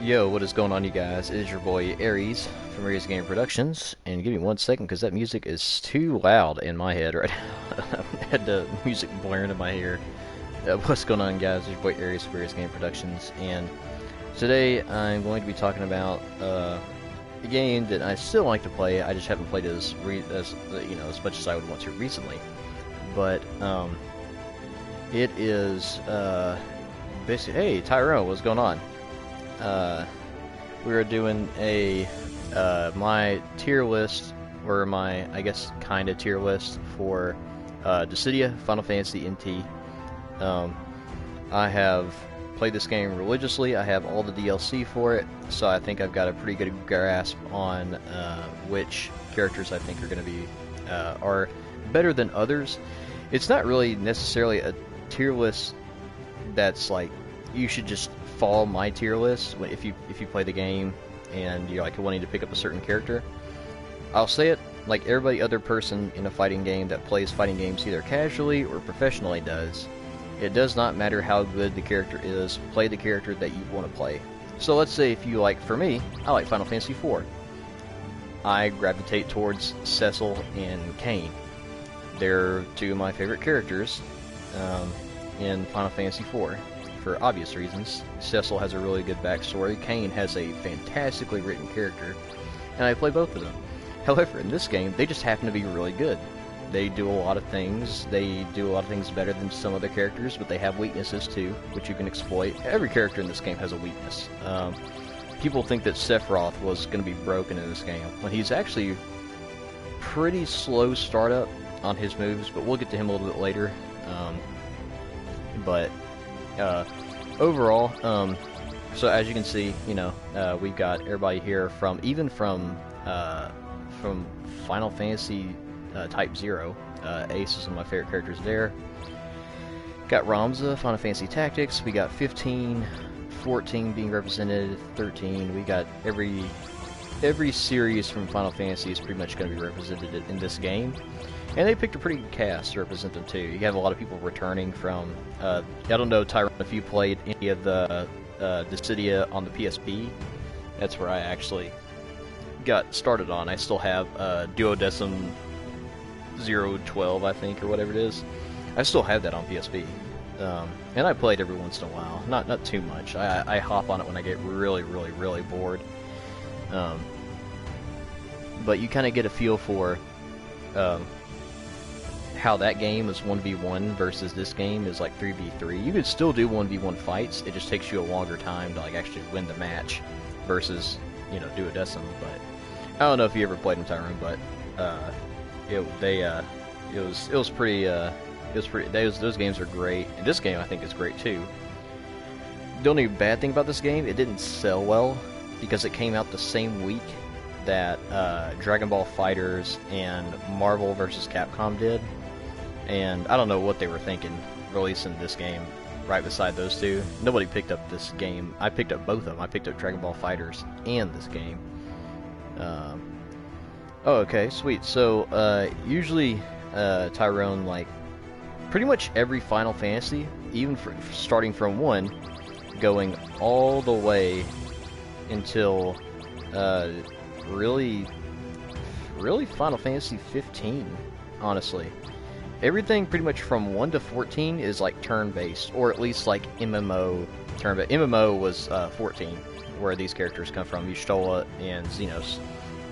Yo, what is going on, you guys? It is your boy Aries from Aries Game Productions, and give me 1 second because that music is too loud in my head right now. I had the music blaring in my ear. What's going on, guys? It's your boy Aries from Aries Game Productions, and today I'm going to be talking about a game that I still like to play. I just haven't played as much as I would want to recently. But it is basically, hey Tyrone, what's going on? We are doing a my tier list, or my, I guess, kind of tier list for Dissidia, Final Fantasy NT. I have played this game religiously. I have all the DLC for it, so I think I've got a pretty good grasp on which characters I think are going to be are better than others. It's not really necessarily a tier list that's like you should just follow my tier list if you play the game and you're like wanting to pick up a certain character. I'll say it like every other person in a fighting game that plays fighting games either casually or professionally does. It does not matter how good the character is, play the character that you want to play. So let's say if you like, for me, I like Final Fantasy IV. I gravitate towards Cecil and Kain. They're two of my favorite characters in Final Fantasy IV. For obvious reasons. Cecil has a really good backstory. Kain has a fantastically written character, and I play both of them. However, in this game, they just happen to be really good. They do a lot of things. They do a lot of things better than some other characters, but they have weaknesses too, which you can exploit. Every character in this game has a weakness. People think that Sephiroth was going to be broken in this game, when he's actually pretty slow startup on his moves, but we'll get to him a little bit later. Overall, so as you can see, we've got everybody here from Final Fantasy Type 0. Ace is one of my favorite characters there. Got Ramza, Final Fantasy Tactics. We got 15, 14 being represented, 13. We got every series from Final Fantasy is pretty much going to be represented in this game. And they picked a pretty good cast to represent them too. You have a lot of people returning from, I don't know, Tyrone, if you played any of the Dissidia on the PSP. That's where I actually got started on. I still have Duodecim 012, I think, or whatever it is. I still have that on PSP. And I played every once in a while. Not too much. I hop on it when I get really bored. But you kind of get a feel for how that game is 1v1 versus this game is like 3v3. You could still do 1v1 fights, it just takes you a longer time to like actually win the match versus, Duodecim. But I don't know if you ever played them, Tyrone, but those games are great, and this game I think is great too. The only bad thing about this game, it didn't sell well because it came out the same week that Dragon Ball FighterZ and Marvel vs. Capcom did. And I don't know what they were thinking releasing this game right beside those two. Nobody picked up this game. I picked up both of them. I picked up Dragon Ball FighterZ and this game. Oh, okay, sweet. So, usually, Tyrone, like, pretty much every Final Fantasy, even starting from 1, going all the way until, really Final Fantasy 15, honestly. Everything pretty much from 1 to 14 is like turn-based, or at least like MMO turn-based. MMO was 14, where these characters come from, Y'shtola and Xenos.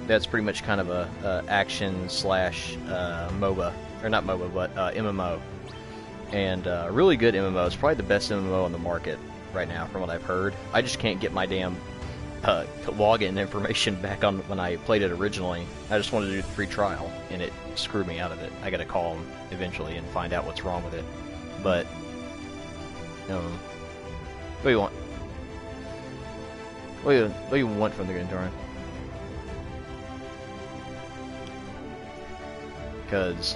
That's pretty much kind of a action slash MOBA, or not MOBA, but MMO. And really good MMO. It's probably the best MMO on the market right now, from what I've heard. I just can't get my damn login information back on when I played it originally. I just wanted to do the free trial, and it screwed me out of it. I gotta call them eventually and find out what's wrong with it. But, what do you want? What do you want from the Gintoran? Because,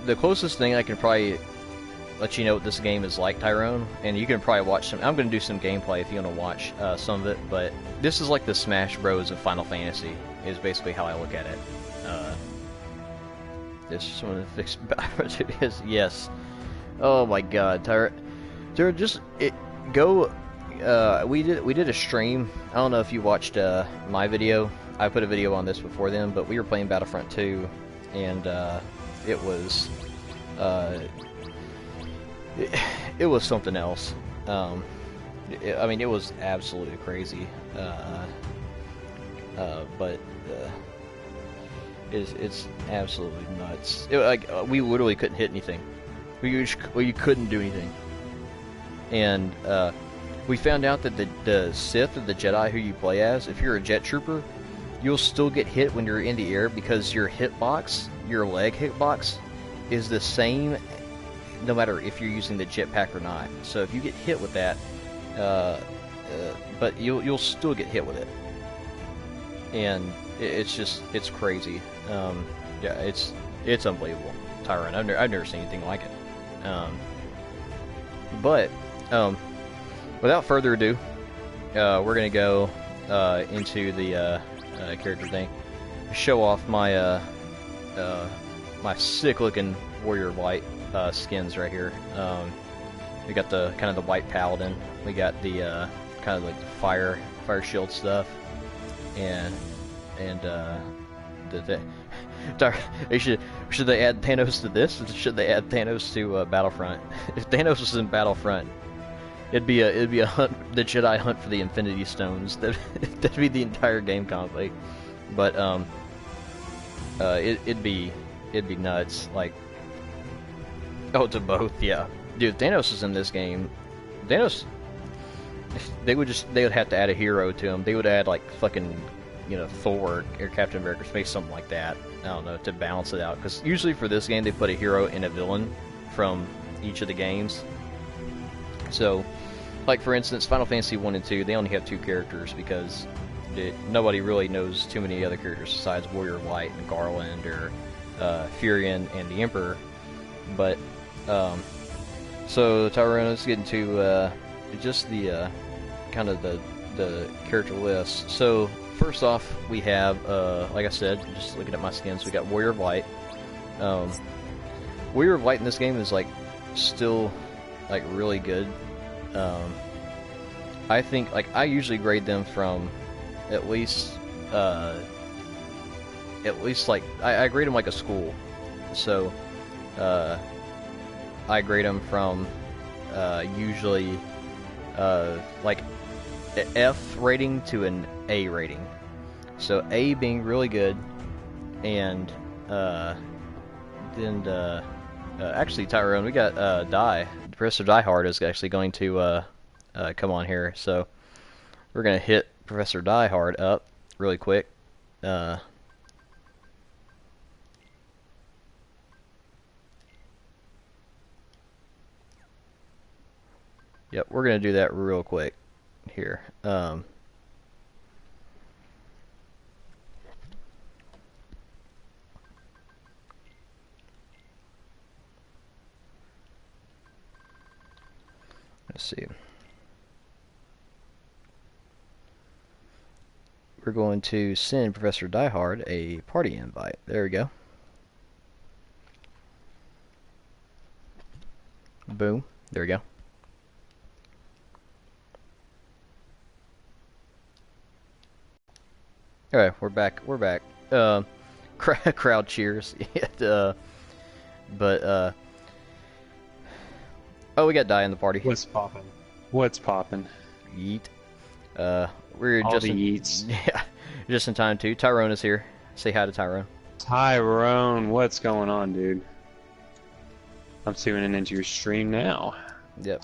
the closest thing I can probably let you know what this game is like, Tyrone, and you can probably watch some. I'm going to do some gameplay if you want to watch some of it, but this is like the Smash Bros of Final Fantasy, is basically how I look at it. This someone to fix yes. Oh my God, Tyra, just go. We did a stream. I don't know if you watched my video. I put a video on this before then, but we were playing Battlefront 2, and it was it was something else. I mean, it was absolutely crazy. But it's absolutely nuts. We literally couldn't hit anything. We couldn't do anything. And we found out that the Sith or the Jedi who you play as, if you're a jet trooper, you'll still get hit when you're in the air because your hitbox, your leg hitbox, is the same no matter if you're using the jetpack or not. So if you get hit with that, but you'll still get hit with it, and it's crazy. Yeah, it's unbelievable, Tyrant. I've never seen anything like it. But without further ado, we're gonna go into the character thing, show off my my sick-looking warrior white skins right here. We got the kind of the white paladin. We got the kind of like the fire shield stuff, and should they add Thanos to this? Or should they add Thanos to Battlefront? If Thanos was in Battlefront, it'd be a hunt, the Jedi hunt for the Infinity Stones. That'd be the entire game conflict. But it'd be nuts. Like, oh, to both, yeah. Dude, if Thanos was in this game, Thanos, they would have to add a hero to him. They would add like fucking, you know, Thor or Captain America, maybe something like that. I don't know, to balance it out. Because usually for this game, they put a hero and a villain from each of the games. So, like for instance, Final Fantasy 1 and 2, they only have 2 characters because nobody really knows too many other characters besides Warrior White and Garland or Furion and the Emperor. But so Tyrone, let's get into just the kind of the character list. So first off, we have like I said, just looking at my skins, we got Warrior White. Warrior White in this game is like still like really good. I think like I usually grade them from at least like I grade them like a school. So I grade them from usually like F rating to an A rating. So A being really good, and then actually Tyrone, we got Professor Diehard is actually going to come on here, so we're gonna hit Professor Diehard up really quick. Yep, we're gonna do that real quick here. Let's see. We're going to send Professor Diehard a party invite. There we go. Boom. There we go. Alright, we're back. We're back. Crowd cheers. But oh, we got Die in the party. What's poppin'? What's poppin'? Yeet. We're All just the in, yeets. yeah, just in time too. Tyrone is here. Say hi to Tyrone. Tyrone, what's going on, dude? I'm tuning into your stream now. Yep.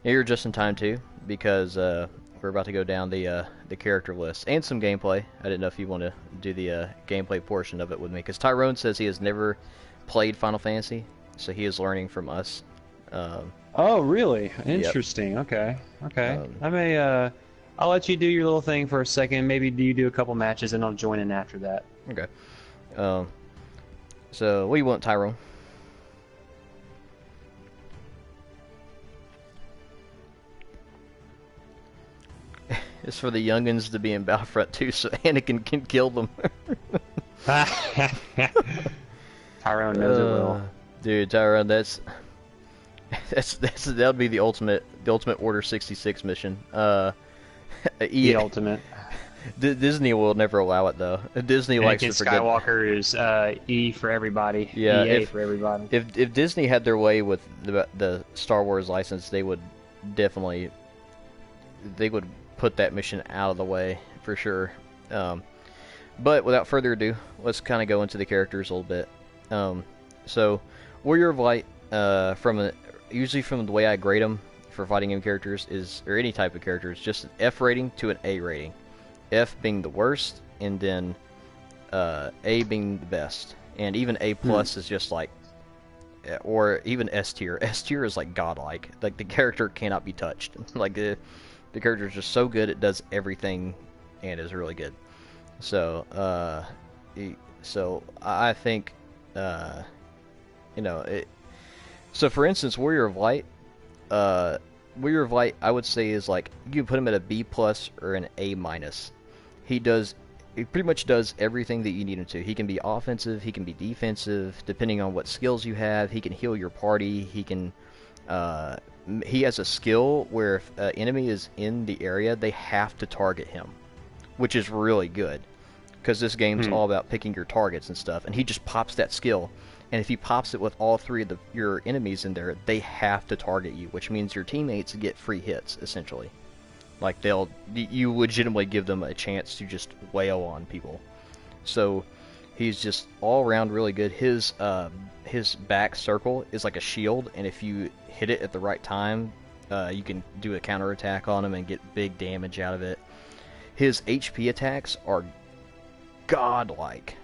Yeah, you're just in time too, because we're about to go down the character list and some gameplay. I didn't know if you want to do the gameplay portion of it with me, because Tyrone says he has never played Final Fantasy, so he is learning from us. Oh, really? Interesting. Yep. Okay. I may. I'll let you do your little thing for a second. Maybe you do a couple matches, and I'll join in after that. Okay. So what do you want, Tyrone? It's for the youngins to be in Battlefront 2 so Anakin can kill them. Tyrone knows it will. Dude, Tyrone, that'd be the ultimate Order 66 mission. The ultimate. Disney will never allow it though. Disney likes to forget. Skywalker is E for everybody. Yeah, EA for everybody. If Disney had their way with the Star Wars license, they would definitely put that mission out of the way for sure. But without further ado, let's kind of go into the characters a little bit. So, Warrior of Light, usually from the way I grade them for fighting game characters or any type of characters, just an F rating to an A rating. F being the worst, and then A being the best, and even A plus is just like, or even S tier. S tier is like godlike. Like the character cannot be touched. Like the character is just so good, it does everything, and is really good. So I think So for instance, Warrior of Light, I would say is like you can put him at a B plus or an A minus. He pretty much does everything that you need him to. He can be offensive, he can be defensive, depending on what skills you have. He can heal your party. He has a skill where if an enemy is in the area, they have to target him, which is really good because this game's all about picking your targets and stuff. And he just pops that skill, and if he pops it with all three of your enemies in there, they have to target you, which means your teammates get free hits essentially. Like you legitimately give them a chance to just wail on people. So he's just all around really good. His back circle is like a shield, and if you hit it at the right time, you can do a counterattack on him and get big damage out of it. His HP attacks are godlike.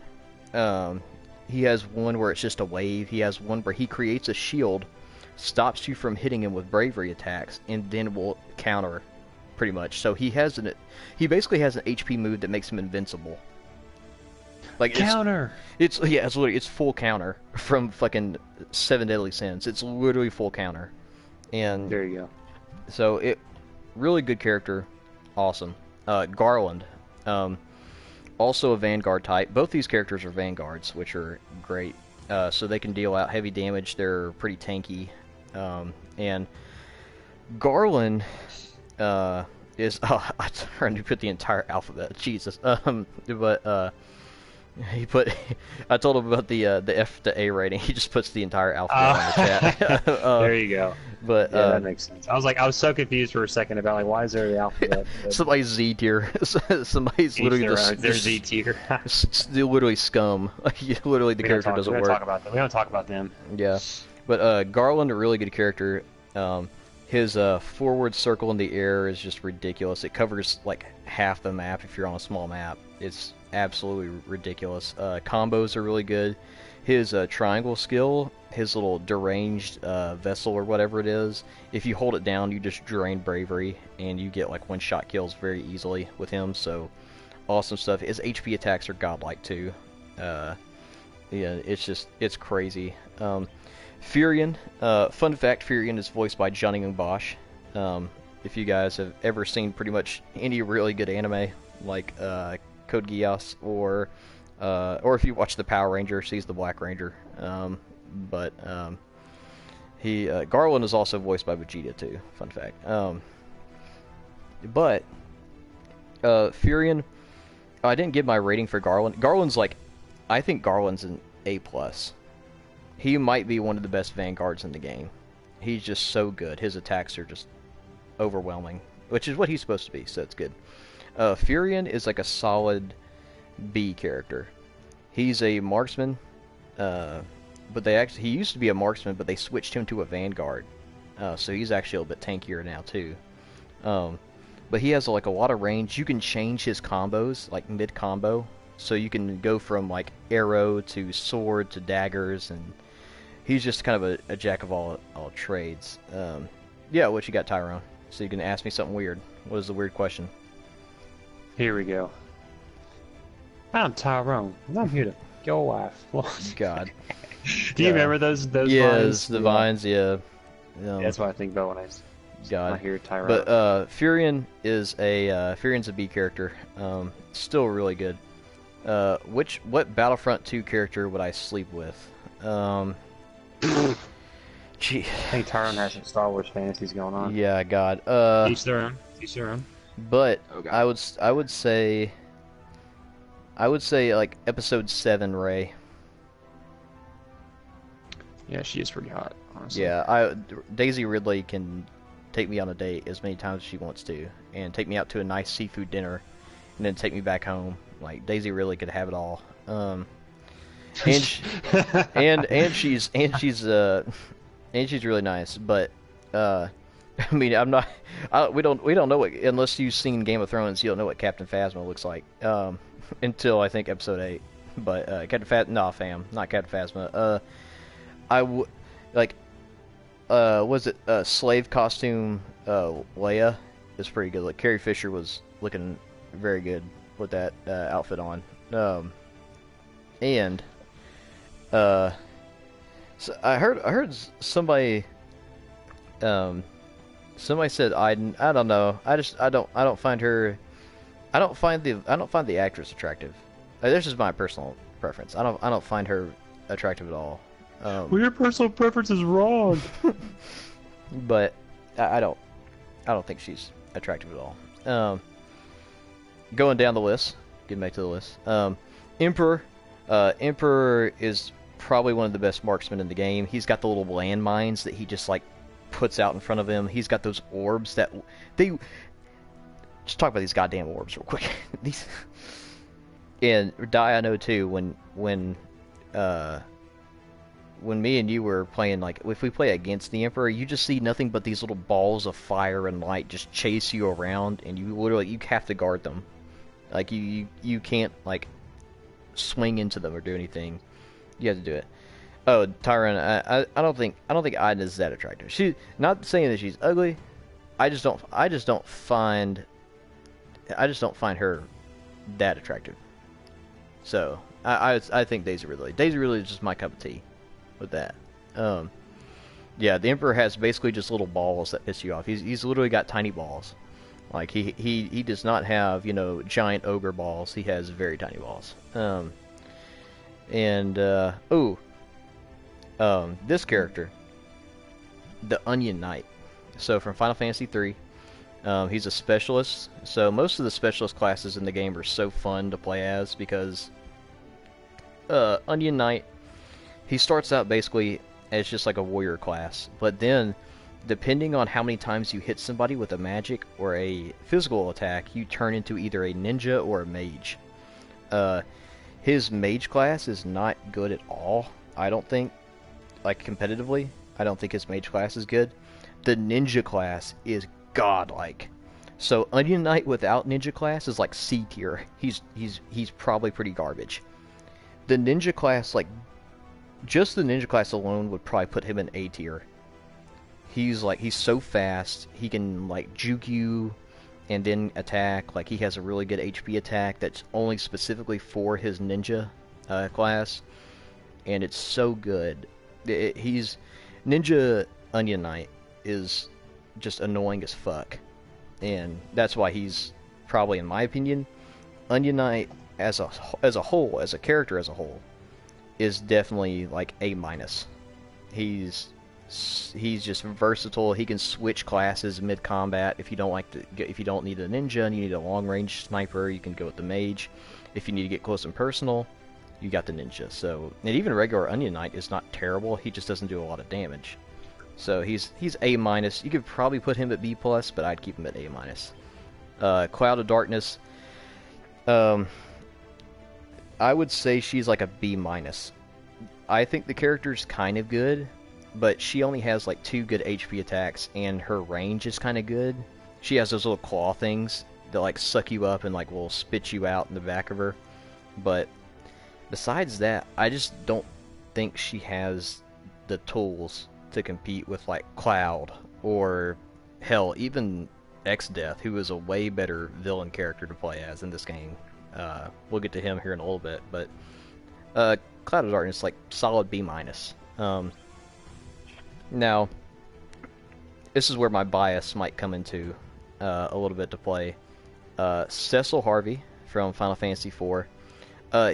He has one where it's just a wave. He has one where he creates a shield, stops you from hitting him with bravery attacks, and then will counter. Pretty much. So he basically has an HP move that makes him invincible. Like counter. It's full counter from fucking 7 Deadly Sins. It's literally full counter. And there you go. So really good character, awesome. Garland, also a Vanguard type. Both these characters are Vanguards, which are great. So they can deal out heavy damage. They're pretty tanky, and Garland. I'm trying to put the entire alphabet. Jesus. I told him about the F to A rating. He just puts the entire alphabet on the chat. There you go. But yeah, that makes sense. I was so confused for a second about like why is there the alphabet? Somebody's Z tier. Somebody's literally their Z tier. Literally scum. Literally the character doesn't work. We don't talk about them. Yeah, but Garland, a really good character. His forward circle in the air is just ridiculous. It covers like half the map if you're on a small map. It's absolutely ridiculous. Combos are really good. His triangle skill, his little deranged vessel or whatever it is, if you hold it down, you just drain bravery, and you get like one-shot kills very easily with him. So awesome stuff. His HP attacks are godlike too. Yeah, it's crazy. Furion, fun fact, Furion is voiced by Johnny Young Bosch. If you guys have ever seen pretty much any really good anime, like Code Geass, or if you watch the Power Rangers, he's the Black Ranger. Garland is also voiced by Vegeta too, fun fact. Furion, I didn't give my rating for Garland. I think Garland's an A+. He might be one of the best Vanguards in the game. He's just so good. His attacks are just overwhelming, which is what he's supposed to be, so it's good. Furion is like a solid B character. He's a marksman, but he used to be a marksman, but they switched him to a Vanguard. So he's actually a little bit tankier now too. But he has like a lot of range. You can change his combos, like mid-combo, so you can go from like arrow to sword to daggers, and he's just kind of a jack of all trades. Yeah, what you got, Tyrone? So you can ask me something weird. What is the weird question? Here we go. I'm Tyrone, and I'm here to your wife. God. Do you remember those yes, vines? The vines, yeah. That's what I think about when I hear Tyrone. But Furion's a B character. Still really good. What Battlefront 2 character would I sleep with? Gee. I think Tyrone has some Star Wars fantasies going on. Yeah, God. Each their own. Each their own. But Oh, God. I would say like episode 7 Rey. Yeah, she is pretty hot, honestly. Yeah, Daisy Ridley can take me on a date as many times as she wants to, and take me out to a nice seafood dinner, and then take me back home. Like Daisy Ridley could have it all. And she, and she's really nice. But I mean, I'm not. We don't know what, unless you've seen Game of Thrones, you don't know what Captain Phasma looks like until I think episode 8. But not Captain Phasma. Was it slave costume Leia is pretty good. Like Carrie Fisher was looking very good with that outfit on. And so I heard somebody said I don't know. I don't find the actress attractive. This is my personal preference. I don't find her attractive at all. Well, your personal preference is wrong. But I don't think she's attractive at all. Going down the list, getting back to the list. Emperor. Emperor is probably one of the best marksmen in the game. He's got the little landmines that he just like puts out in front of him. He's got those orbs that just talk about these goddamn orbs real quick. These and I know too when me and you were playing, like if we play against the Emperor, you just see nothing but these little balls of fire and light just chase you around, and you have to guard them. Like you can't like swing into them or do anything. You have to do it. Oh, Tyrone, I don't think Iden is that attractive. She, not saying that she's ugly. I just don't find her that attractive. So I think Daisy Ridley is just my cup of tea with that. Yeah, the Emperor has basically just little balls that piss you off. He's literally got tiny balls. Like he does not have, giant ogre balls. He has very tiny balls. This character, the Onion Knight. So from Final Fantasy III, he's a specialist. So most of the specialist classes in the game are so fun to play as because Onion Knight, he starts out basically as just like a warrior class, but then depending on how many times you hit somebody with a magic or a physical attack, you turn into either a ninja or a mage. His mage class is not good at all, I don't think. Like competitively, I don't think his mage class is good. The ninja class is godlike. So Onion Knight without ninja class is like C tier. He's probably pretty garbage. The ninja class, like just the ninja class alone would probably put him in A tier. He's so fast, he can like juke you and then attack. Like he has a really good HP attack that's only specifically for his ninja class, and it's so good. He's Ninja Onion Knight is just annoying as fuck, and that's why he's probably, in my opinion, Onion Knight as a whole, as a character as a whole, is definitely like A-. He's just versatile. He can switch classes mid combat. If you don't need a ninja and you need a long range sniper, you can go with the mage. If you need to get close and personal, you got the ninja. So, and even regular Onion Knight is not terrible. He just doesn't do a lot of damage. So he's A-. You could probably put him at B+, but I'd keep him at A-. Cloud of Darkness. I would say she's like a B-. I think the character's kind of good, but she only has like 2 good HP attacks, and her range is kind of good. She has those little claw things that like suck you up and like will spit you out in the back of her. But besides that, I just don't think she has the tools to compete with like Cloud or hell, even X-Death, who is a way better villain character to play as in this game. We'll get to him here in a little bit, but Cloud of Darkness, like solid B-. Now, this is where my bias might come into a little bit to play. Cecil Harvey from Final Fantasy IV.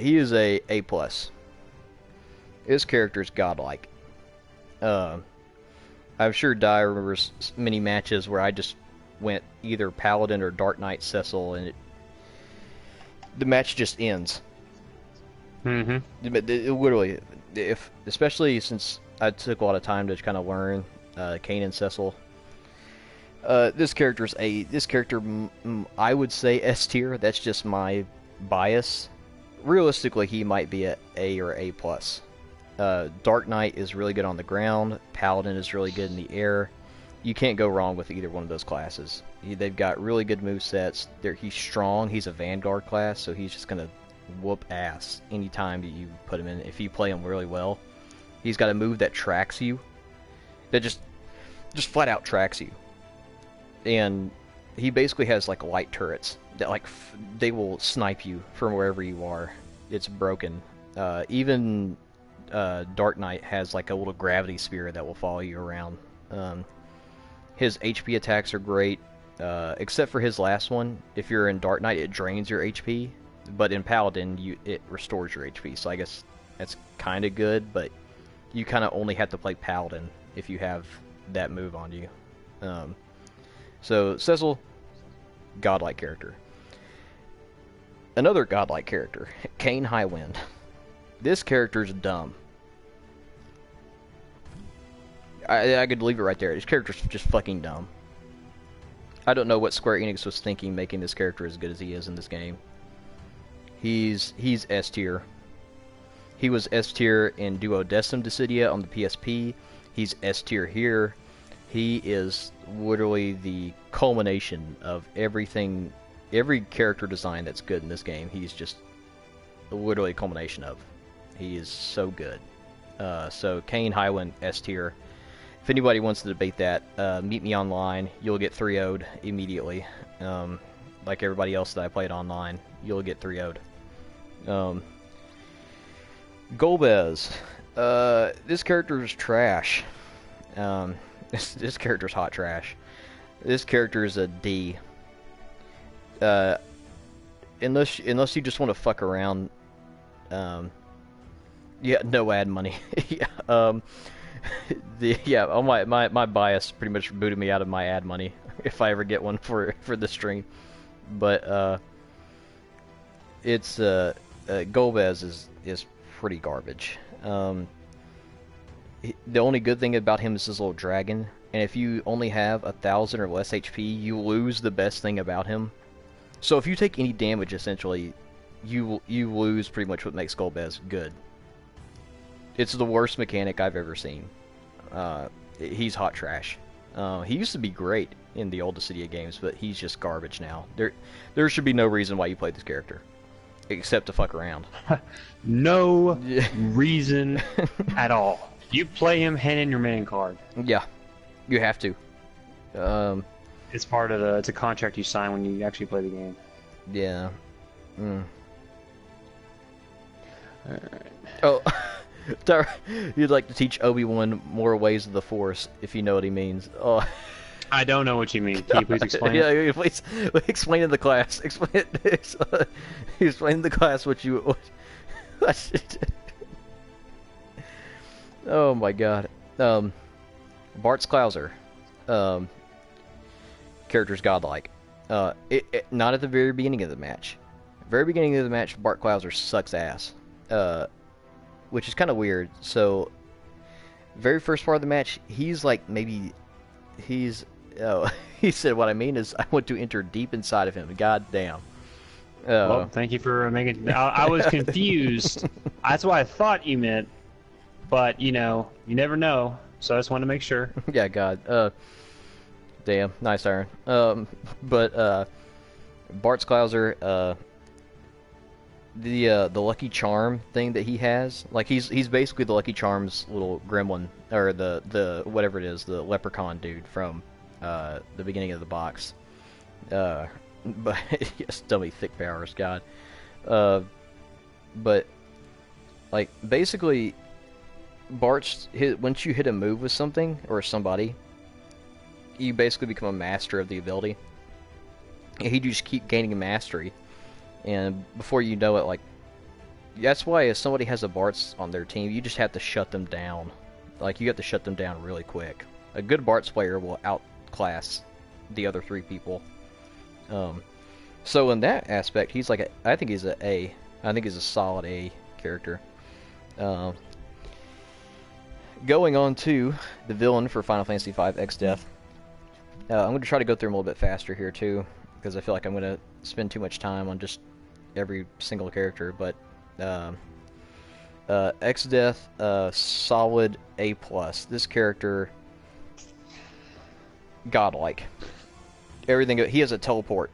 He is a+. His character is godlike. I'm sure Dai remembers many matches where I just went either Paladin or Dark Knight Cecil, and the match just ends. Literally, especially since I took a lot of time to kind of learn Kain and Cecil. This character, I would say S tier. That's just my bias. Realistically, he might be a A or A plus. Dark Knight is really good on the ground. Paladin is really good in the air. You can't go wrong with either one of those classes. They've got really good movesets. He's strong. He's a Vanguard class, so he's just gonna whoop ass anytime that you put him in. If you play him really well, he's got a move that tracks you. That just flat out tracks you. And he basically has like light turrets that they will snipe you from wherever you are. It's broken. Even Dark Knight has like a little gravity sphere that will follow you around. His HP attacks are great, except for his last one. If you're in Dark Knight, it drains your HP, but in Paladin, it restores your HP. So I guess that's kind of good, but you kind of only have to play Paladin if you have that move on you. So Cecil, godlike character. Another godlike character, Kain Highwind. This character's dumb. I could leave it right there. This character's just fucking dumb. I don't know what Square Enix was thinking making this character as good as he is in this game. He's S tier. He was S tier in Duodecim Dissidia on the PSP. He's S tier here. He is literally the culmination of everything, every character design that's good in this game. He's just literally a culmination of. He is so good. So Kain Highwind S tier. If anybody wants to debate that, meet me online. You'll get 3-0'd immediately. Like everybody else that I played online, you'll get 3-0'd. Golbez. This character is trash. This character's hot trash. This character is a D. Unless you just want to fuck around. Yeah, no ad money. Yeah. My bias pretty much booted me out of my ad money if I ever get one for the stream. But it's Golbez is pretty garbage. The only good thing about him is his little dragon, and if you only have 1,000 or less HP, you lose the best thing about him. So if you take any damage, essentially, you lose pretty much what makes Golbez good. It's the worst mechanic I've ever seen. He's hot trash. He used to be great in the old Dissidia games, but he's just garbage now. There should be no reason why you play this character, except to fuck around. No reason at all. You play him, hand in your main card. Yeah, you have to. It's part of it's a contract you sign when you actually play the game. Yeah. Alright. Oh, you'd like to teach Obi-Wan more ways of the Force, if you know what he means. Oh. I don't know what you mean. Can you please explain? Yeah, please explain in the class. Explain in the class what you. Oh my god. Bart's Clouser. Character's godlike. Not at the very beginning of the match. Very beginning of the match, Bart Clouser sucks ass. Which is kind of weird. So, very first part of the match, he's like maybe. He said, what I mean is, I want to enter deep inside of him. God damn. Well, thank you for making. I was confused. That's what I thought you meant. But, you know, you never know. So I just wanted to make sure. Yeah, God. Damn. Nice iron. But, Bart's Clouser, the Lucky Charm thing that he has, like, he's basically the Lucky Charm's little gremlin, or the whatever it is, the leprechaun dude from, the beginning of the box. But, yes, dummy thick powers, God. But, like, basically, once you hit a move with something, or somebody, you basically become a master of the ability. And he just keep gaining mastery. And before you know it, like, that's why if somebody has a Bart's on their team, you just have to shut them down. Like, you have to shut them down really quick. A good Bart's player will outclass the other 3 people. So in that aspect, he's like I think he's a A. I think he's a solid A character. Going on to the villain for Final Fantasy V X-Death. I'm going to try to go through him a little bit faster here too, because I feel like I'm going to spend too much time on just every single character. But X-Death, solid A+. This character, godlike. Everything. He has a teleport.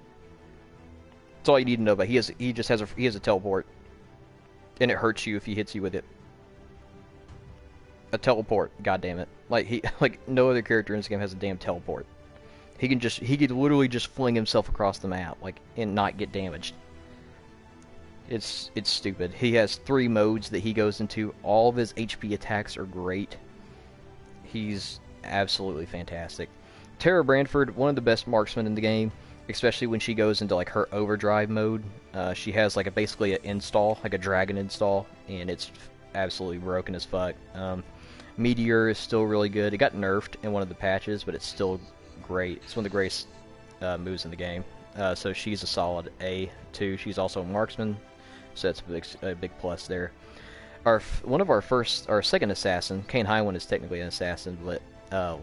That's all you need to know about. He has a teleport, and it hurts you if he hits you with it. A teleport, god damn it! Like no other character in this game has a damn teleport. He could literally just fling himself across the map, and not get damaged. It's stupid. He has 3 modes that he goes into. All of his HP attacks are great. He's absolutely fantastic. Tara Branford, one of the best marksmen in the game, especially when she goes into like her overdrive mode. She has like basically an install, like a dragon install, and it's absolutely broken as fuck. Meteor is still really good. It got nerfed in one of the patches, but it's still great. It's one of the greatest moves in the game. So she's a solid A too. She's also a marksman, so that's a big plus there. Our second assassin, Kane Highwind is technically an assassin, but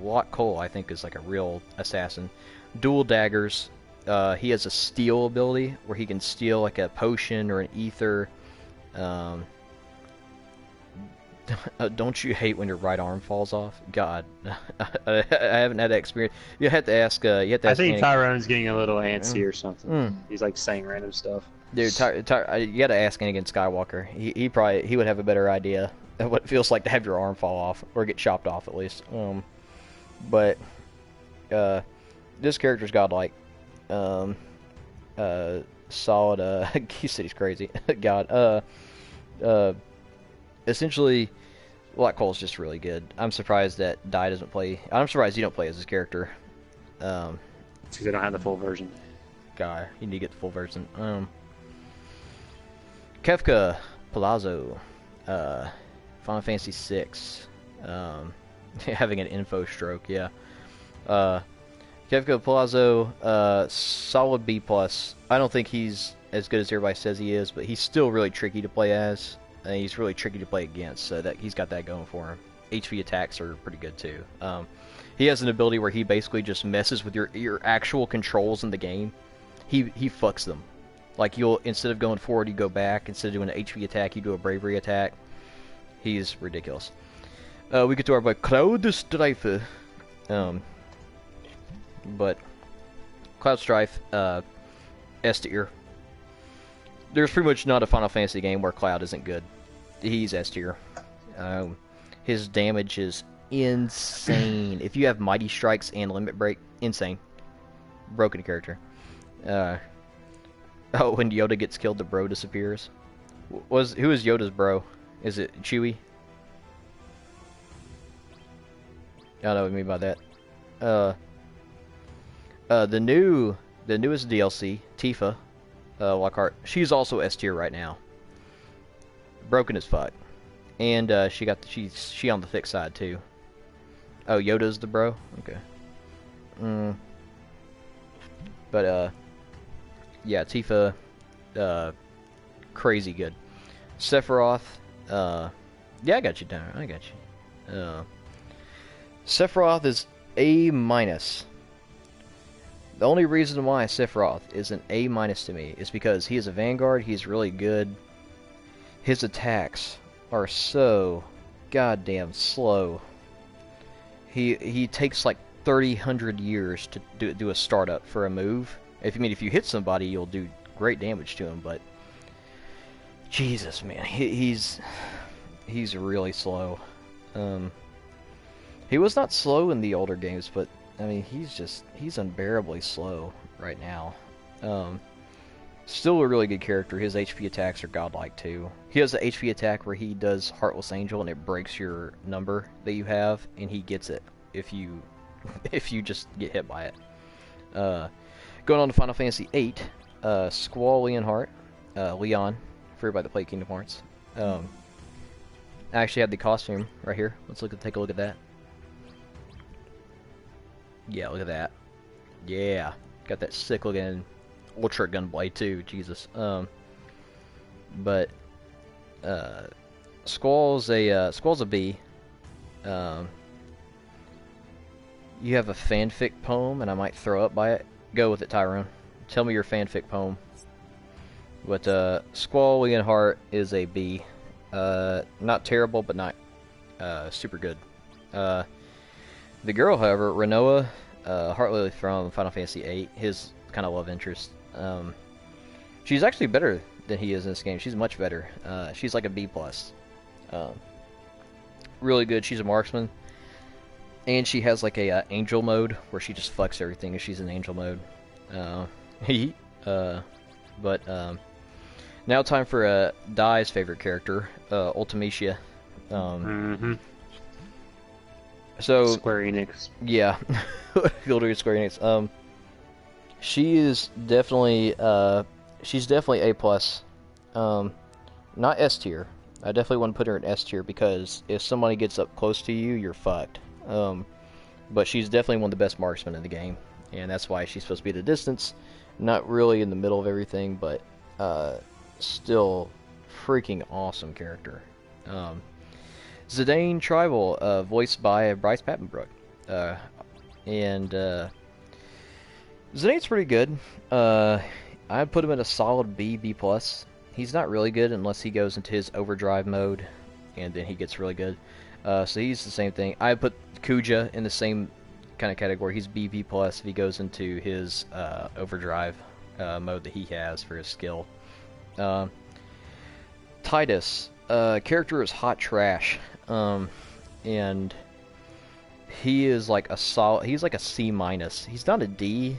Lot Cole I think is like a real assassin. Dual daggers. He has a steal ability where he can steal like a potion or an ether. Don't you hate when your right arm falls off? God, I haven't had that experience. You have to ask. I think Tyrone's getting a little antsy or something. He's like saying random stuff. Dude, you got to ask Anakin Skywalker. He would have a better idea of what it feels like to have your arm fall off or get chopped off at least. But this character's godlike. Solid. He said he's crazy. God. Essentially, Black Cole's just really good. I'm surprised that Dai doesn't play. I'm surprised you don't play as his character. Because they don't have the full version. God, you need to get the full version. Kefka Palazzo, Final Fantasy VI. Having an info stroke, yeah. Kefka Palazzo, solid B+. I don't think he's as good as everybody says he is, but he's still really tricky to play as. And he's really tricky to play against, so that he's got that going for him. HP attacks are pretty good too. He has an ability where he basically just messes with your actual controls in the game. He fucks them. Like instead of going forward, you go back. Instead of doing an HP attack, you do a bravery attack. He's ridiculous. We get to our boy Cloud Strife. But Cloud Strife, S tier. There's pretty much not a Final Fantasy game where Cloud isn't good. He's S tier. His damage is insane. If you have Mighty Strikes and Limit Break, insane. Broken character. When Yoda gets killed, the bro disappears. Who is Yoda's bro? Is it Chewie? I don't know what I mean by that. The newest DLC, Tifa, Lockhart. She's also S tier right now. Broken as fuck, and she on the thick side too. Oh, Yoda's the bro. Okay. But yeah, Tifa, crazy good. Sephiroth, yeah, I got you down. I got you. Sephiroth is A-. The only reason why Sephiroth is an A- to me is because he is a Vanguard, he's really good. His attacks are so goddamn slow. He takes like 300 years to do a startup for a move. If you hit somebody, you'll do great damage to him, but Jesus, man, he's really slow. He was not slow in the older games, but I mean, he's unbearably slow right now. Still a really good character. His HP attacks are godlike too. He has an HP attack where he does Heartless Angel and it breaks your number that you have, and he gets it if you just get hit by it. Going on to Final Fantasy VIII, Squall Leonhart, Leon, for everybody that played Kingdom Hearts. I actually have the costume right here. Let's take a look at that. Yeah, look at that. Yeah, got that sick looking ultra gun blade too. Jesus. But Squall's a B. You have a fanfic poem, and I might throw up by it. Go with it, Tyrone. Tell me your fanfic poem. But Squall Leonhart is a B. Not terrible, but not super good. The girl, however, Renoa Heartlily from Final Fantasy VIII, his kind of love interest. She's actually better than he is in this game. She's much better. She's like a B+. Really good. She's a marksman. And she has like a angel mode where she just fucks everything if she's in angel mode. Now time for Dai's favorite character, Ultimecia. So Square Enix. Yeah, you'll do Square Enix. She is definitely she's definitely A+. Not S tier. I definitely want to put her in S tier because if somebody gets up close to you, you're fucked. But she's definitely one of the best marksmen in the game, and that's why she's supposed to be at a distance, not really in the middle of everything, but still freaking awesome character. Zidane Tribal, voiced by Bryce Papenbrook, and Zidane's pretty good. I'd put him at a solid B+. He's not really good unless he goes into his overdrive mode, and then he gets really good. So he's the same thing. I put Kuja in the same kind of category. He's B+, if he goes into his overdrive mode that he has for his skill. Titus, character is hot trash, and he is like a solid. He's like a C-. He's not a D,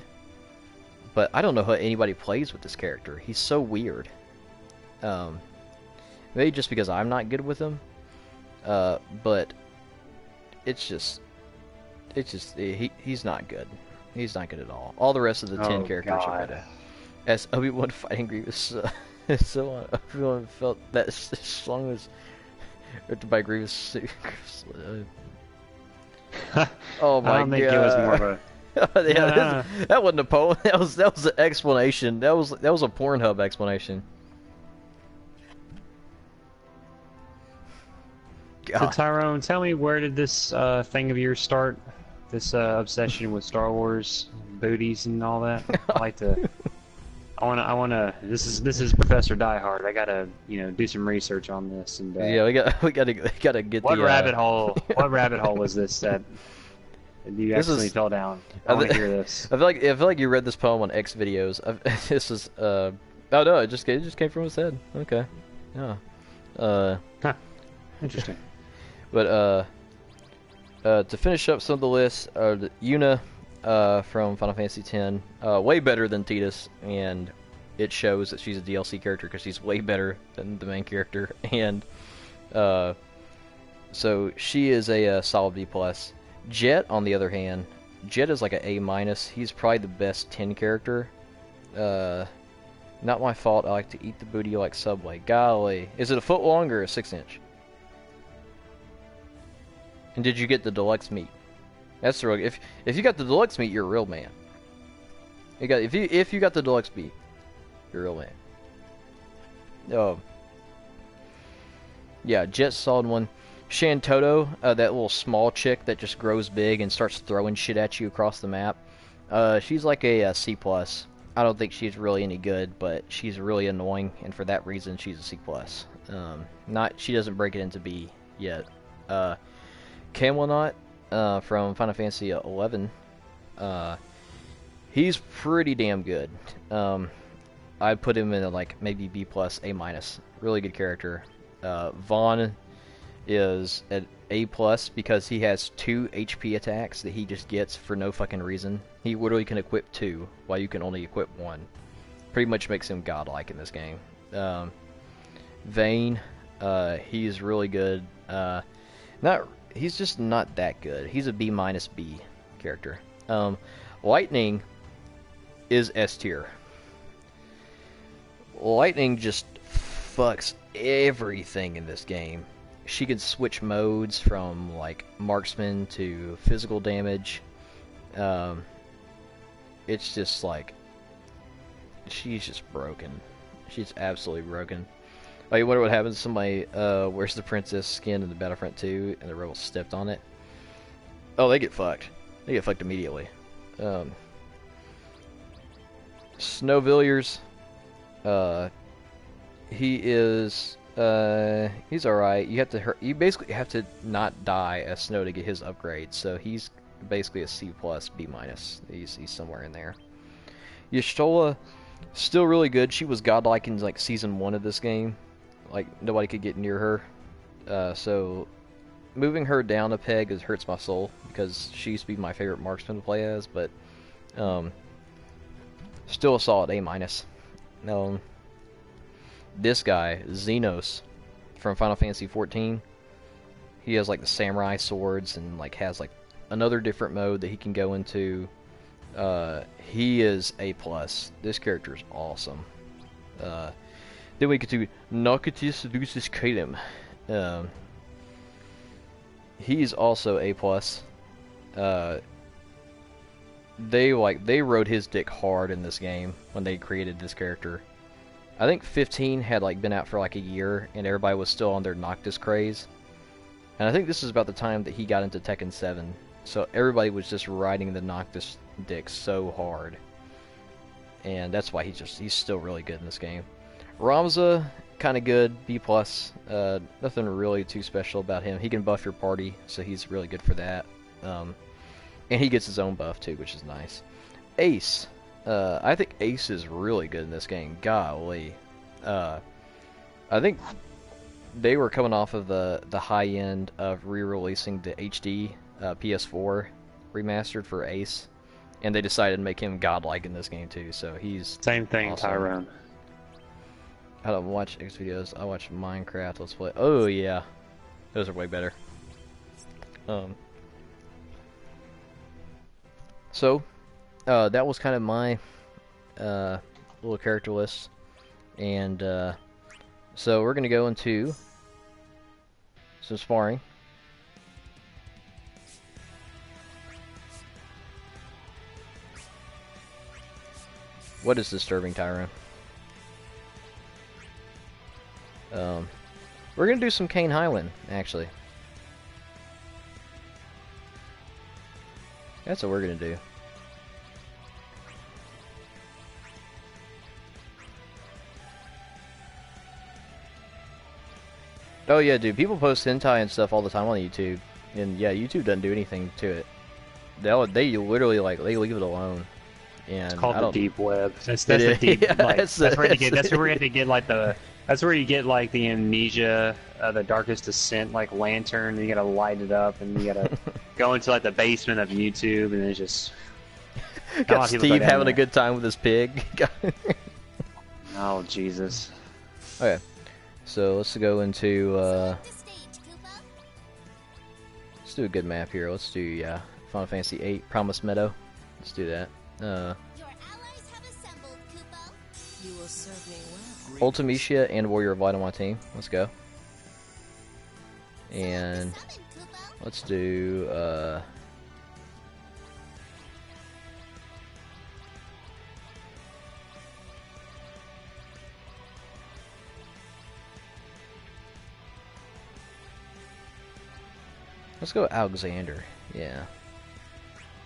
but I don't know how anybody plays with this character. He's so weird. Maybe just because I'm not good with him. But he's not good. He's not good at all. All the rest of the 10 characters are better. As Obi-Wan fighting Grievous, so everyone felt that song was written by Grievous. Oh my god! I don't think it was more of a. That wasn't a poem. That was an explanation. That was a Pornhub explanation. God. So Tyrone, tell me, where did this thing of yours start? This obsession with Star Wars booties and all that. I wanna. This is Professor Diehard. I gotta, do some research on this and. Yeah, we gotta get what rabbit hole. What rabbit hole was this that you actually fell down? I want to hear this. I feel like you read this poem on X videos. This is oh no, it just came from his head. Okay, yeah. Huh. Interesting. But to finish up some of the lists, Yuna from Final Fantasy X, way better than Tidus, and it shows that she's a DLC character because she's way better than the main character, and so she is a solid B+. Jet, on the other hand, Jet is like an A-. He's probably the best 10 character. Not my fault. I like to eat the booty like Subway. Golly, is it a foot long or a 6-inch? And did you get the deluxe meat? That's the real. If you got the deluxe meat, you're a real man. If you got the deluxe meat, you're a real man. Oh, yeah, Jet solid one. Shantoto, that little small chick that just grows big and starts throwing shit at you across the map. She's like a C+. I don't think she's really any good, but she's really annoying, and for that reason, she's a C+. She doesn't break it into B yet. Camelot from Final Fantasy XI, he's pretty damn good. I'd put him in like maybe B+, A-. Really good character. Vaughn is an A+ because he has 2 HP attacks that he just gets for no fucking reason. He literally can equip 2 while you can only equip 1. Pretty much makes him godlike in this game. Vayne, he's really good. He's just not that good. He's a B- B character. Lightning is S tier. Lightning just fucks everything in this game. She can switch modes from like marksman to physical damage. It's just like, she's just broken. She's absolutely broken. Oh, you wonder what happens if somebody wears the princess skin in the Battlefront 2 and the rebels stepped on it? Oh, they get fucked. They get fucked immediately. Snowvilliers, he is, he's alright. You basically have to not die as Snow to get his upgrade, so he's basically a C+, B-. He's somewhere in there. Y'shtola, still really good. She was godlike in like season 1 of this game. Like, nobody could get near her. So moving her down a peg hurts my soul, because she used to be my favorite marksman to play as, but still a solid A-. This guy, Xenos, from Final Fantasy XIV, he has like the samurai swords and like has like another different mode that he can go into. He is A+. This character is awesome. Then we get to Narcotis Lucis Kalim. He's also A+. They rode his dick hard in this game when they created this character. I think 15 had like been out for like a year, and everybody was still on their Noctis craze. And I think this is about the time that he got into Tekken 7, so everybody was just riding the Noctis dick so hard, and that's why he's still really good in this game. Ramza, kind of good, B+. Nothing really too special about him. He can buff your party, so he's really good for that. And he gets his own buff too, which is nice. Ace. I think Ace is really good in this game. Golly. I think they were coming off of the high end of re-releasing the HD PS4 remastered for Ace, and they decided to make him godlike in this game too. So he's same thing, awesome. Tyrone. I don't watch X videos. I watch Minecraft Let's Play. Oh yeah, those are way better. So that was kind of my little character list, and so we're gonna go into some sparring. What is disturbing, Tyrone? We're gonna do some Kane Highwind, actually. That's what we're gonna do. Oh yeah, dude, people post hentai and stuff all the time on YouTube, and yeah, YouTube doesn't do anything to it. They literally like they leave it alone. And it's called the deep web. That's the deep. Yeah, like, that's where you get. That's where you get like the. That's where you get like the Amnesia, the Darkest Descent like lantern. And you gotta light it up, and you gotta go into like the basement of YouTube, and it's just. Got Steve having a good time with his pig. Oh Jesus. Okay, so let's go into. Let's do a good map here. Let's do Final Fantasy VIII Promised Meadow. Let's do that. Your allies have assembled, Kupo. You will serve me well. Ultimecia and Warrior of Light on my team. Let's go. And let's do let's go Alexander. Yeah.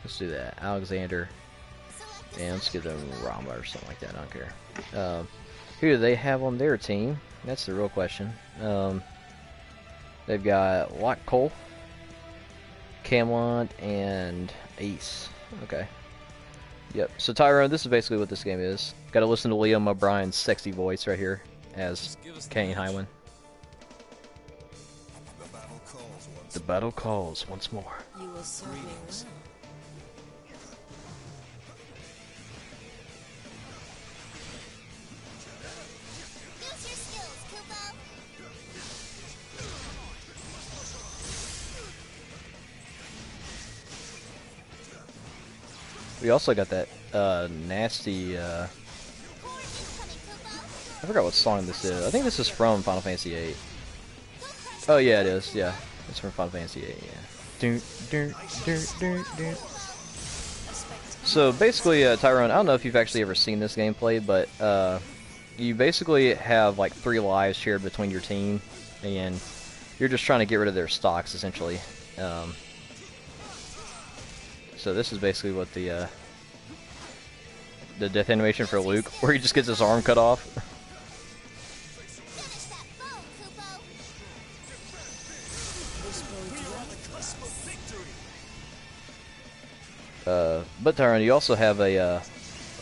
Let's do that. Alexander. And let's give them Rama or something like that. I don't care. Who do they have on their team? That's the real question. They've got Lock Cole, Camelot, and Ace. Okay. Yep. So Tyrone, this is basically what this game is. Got to listen to Liam O'Brien's sexy voice right here as Kane Highwind. The battle calls once more. You will serve me well. We also got that nasty, I forgot what song this is. I think this is from Final Fantasy VIII. Oh yeah, it is, yeah. It's from Final Fantasy VIII, yeah. So basically, Tyrone, I don't know if you've actually ever seen this gameplay, but you basically have like 3 lives shared between your team, and you're just trying to get rid of their stocks, essentially. So this is basically what the death animation for Luke, where he just gets his arm cut off. But Tyrone, you also have a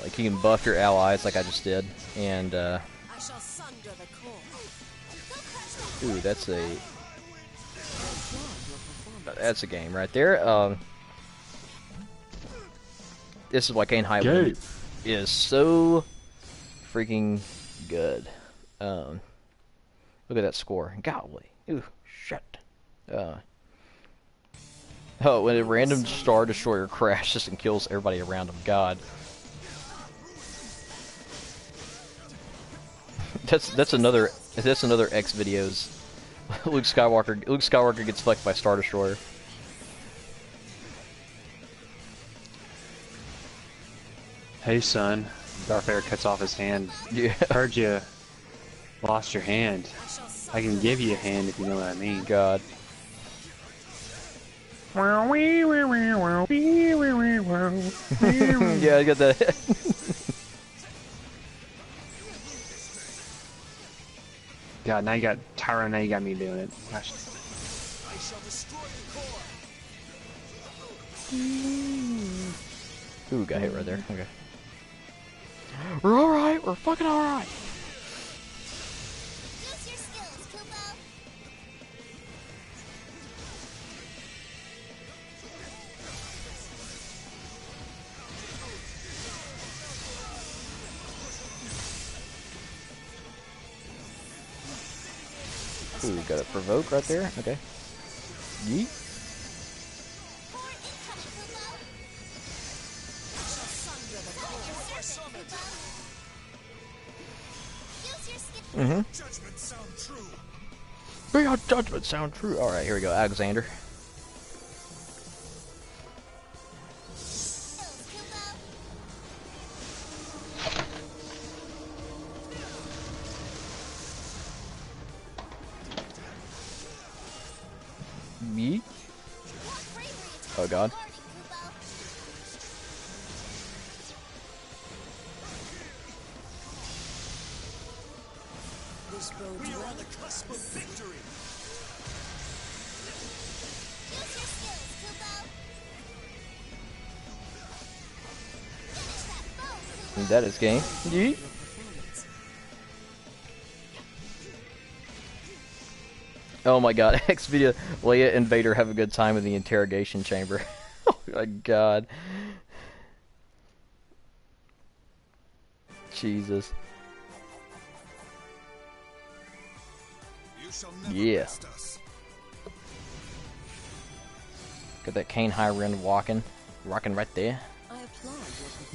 like you can buff your allies, like I just did, and ooh, that's a game right there. This is why Kane Highwind is so freaking good. Look at that score. Golly. Ooh, shit. Oh, when a random Star Destroyer crashes and kills everybody around him. God. That's another X videos. Luke Skywalker gets flecked by Star Destroyer. Hey son, Darth Vader cuts off his hand. Yeah. Heard you lost your hand. I can give you a hand if you know what I mean. God. Yeah, I got that. God, now you got Tyrone, now you got me doing it. Gosh. Ooh, got hit right there. Okay. We're alright, we're fucking alright. Ooh, got a provoke right there. Okay. Yeet. Mm-hmm. May your judgment sound true. Alright, here we go. Alexander. Yeet. Oh god. We are on the cusp of victory. And that is game. Yeet. Oh my god, X video. Leia and Vader have a good time in the interrogation chamber. Oh my god. Jesus. Yeah. Got that Kane Highwind rocking right there.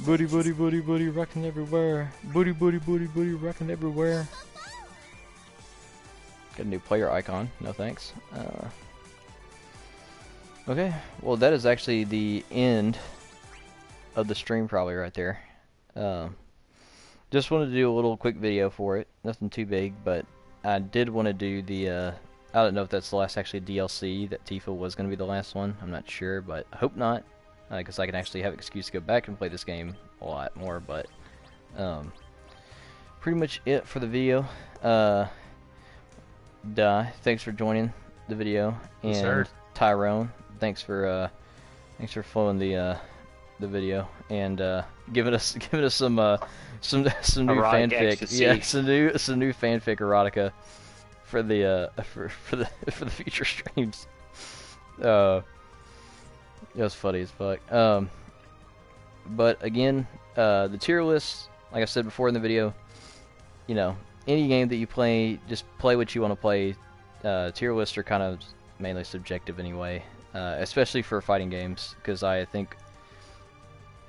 Booty, booty, booty, booty, rocking everywhere. Booty, booty, booty, booty, rocking everywhere. Got a new player icon. No thanks. Okay, well that is actually the end of the stream probably right there. Just wanted to do a little quick video for it. Nothing too big, but I did want to do the, I don't know if that's the last actually DLC, that Tifa was going to be the last one. I'm not sure, but I hope not, because I can actually have an excuse to go back and play this game a lot more, but pretty much it for the video. Thanks for joining the video, and yes, Tyrone, thanks for flowing the video and giving us some new fanfic. Ecstasy. Yeah, some new fanfic erotica for the for the future streams. It was funny as fuck. But again, the tier list, like I said before in the video, you know, any game that you play, just play what you want to play. Tier lists are kind of mainly subjective anyway, especially for fighting games, because I think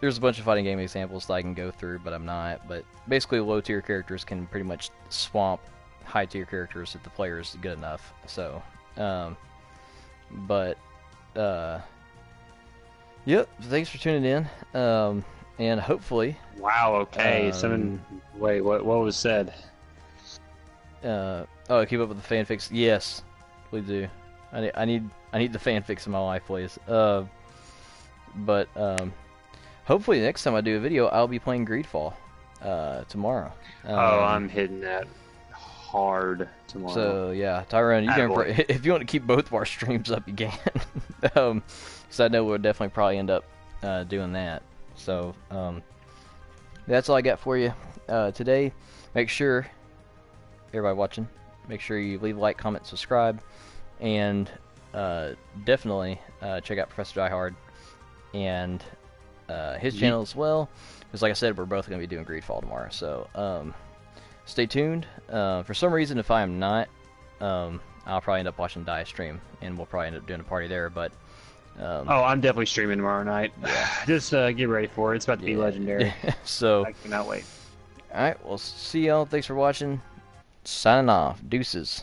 there's a bunch of fighting game examples that I can go through, but I'm not. But basically, low tier characters can pretty much swamp high tier characters if the player is good enough. So, yep. Thanks for tuning in. and hopefully. Wow. Okay. Wait. What was said? Oh, keep up with the fanfics. Yes, we do. I need the fanfics in my life, please. But hopefully next time I do a video, I'll be playing Greedfall tomorrow. I'm hitting that hard tomorrow. So yeah, Tyrone, you can if you want to keep both of our streams up, you can. Because I know we'll definitely probably end up doing that. So that's all I got for you today. Make sure everybody watching, make sure you leave a like, comment, subscribe, and definitely check out Professor Die Hard and his channel as well. Because like I said, we're both going to be doing Greedfall tomorrow. So stay tuned. For some reason, if I am not, I'll probably end up watching Di's stream, and we'll probably end up doing a party there. But I'm definitely streaming tomorrow night. Yeah. Just get ready for it. It's about to be legendary. So I cannot wait. All right, well, see y'all. Thanks for watching. Signing off. Deuces.